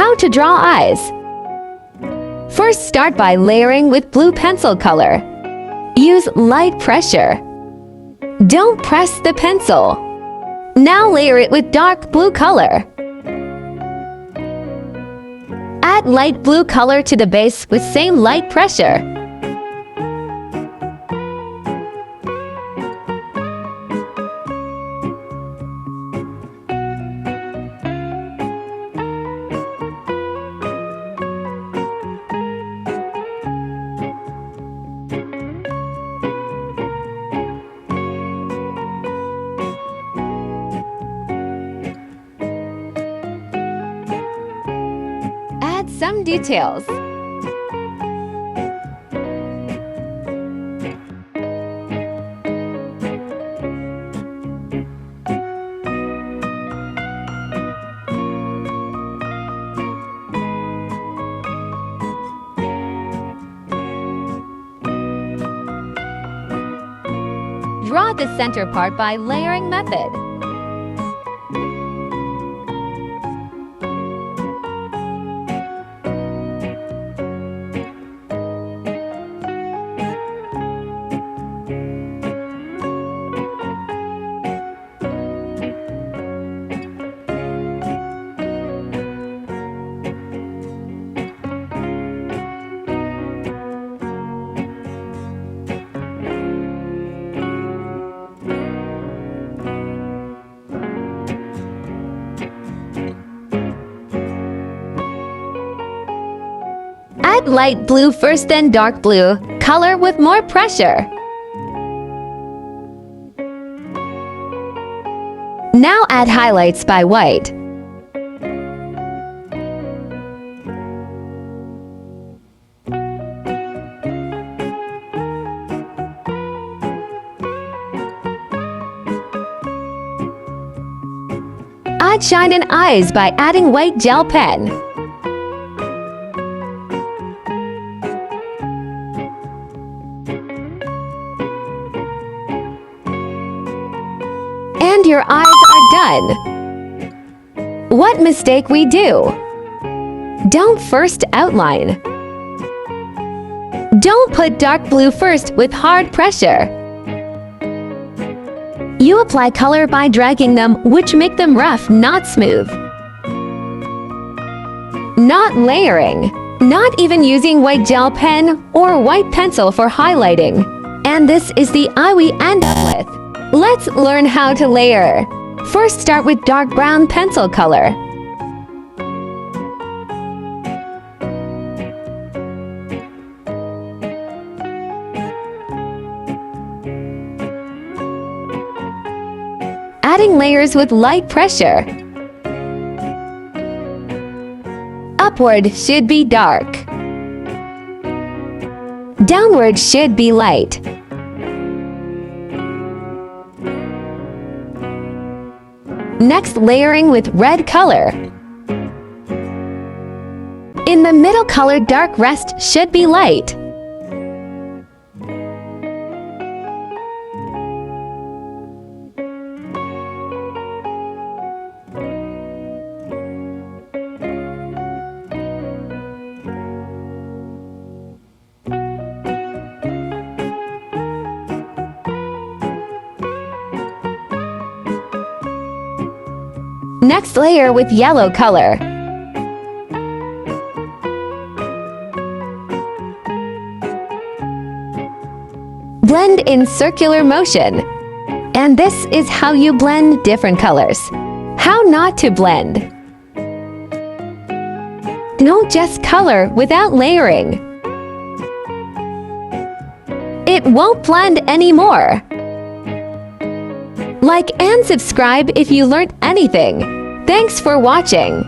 How to draw eyes. First, start by layering with blue pencil color. Use light pressure. Don't press the pencil. Now layer it with dark blue color. Add light blue color to the base with same light pressure. Add some details. Draw the center part by layering method. Add light blue first, then dark blue color with more pressure. Now add highlights by white. Add shine in eyes by adding white gel pen. And your eyes are done. What mistake we do? Don't first outline. Don't put dark blue first with hard pressure. You apply color by dragging them, which make them rough, not smooth. Not layering. Not even using white gel pen or white pencil for highlighting. And this is the eye we end up with. Let's learn how to layer. First, start with dark brown pencil color. Adding layers with light pressure. Upward should be dark. Downward should be light. Next, layering with red color. In the middle color, dark rest should be light. Next, layer with yellow color. Blend in circular motion. And this is how you blend different colors. How not to blend. Don't just color without layering. It won't blend anymore. Like and subscribe if you learned anything. Thanks for watching.